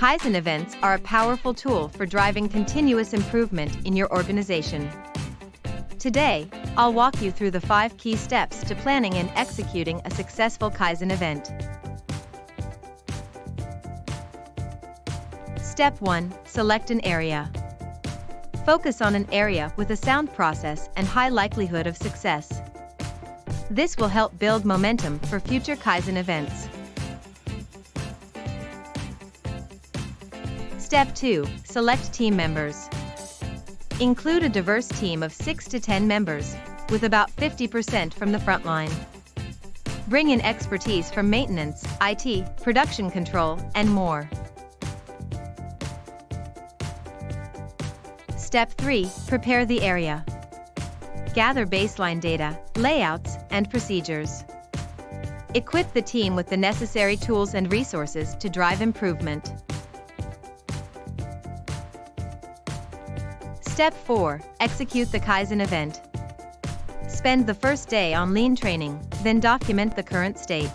Kaizen events are a powerful tool for driving continuous improvement in your organization. Today, I'll walk you through the 5 key steps to planning and executing a successful Kaizen event. Step 1. Select an area. Focus on an area with a sound process and high likelihood of success. This will help build momentum for future Kaizen events. Step 2. Select team members. Include a diverse team of 6 to 10 members, with about 50% from the front line. Bring in expertise from maintenance, IT, production control, and more. Step 3. Prepare the area. Gather baseline data, layouts, and procedures. Equip the team with the necessary tools and resources to drive improvement. Step 4. Execute the Kaizen event. Spend the first day on lean training, then document the current state.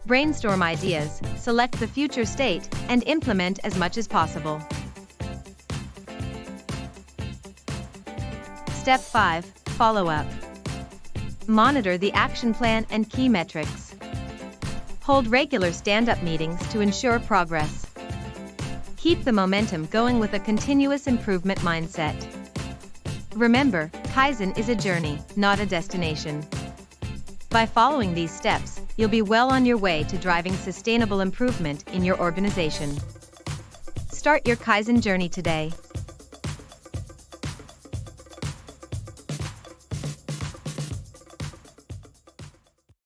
Brainstorm ideas, select the future state, and implement as much as possible. Step 5. Follow-up. Monitor the action plan and key metrics. Hold regular stand-up meetings to ensure progress. Keep the momentum going with a continuous improvement mindset. Remember, Kaizen is a journey, not a destination. By following these steps, you'll be well on your way to driving sustainable improvement in your organization. Start your Kaizen journey today.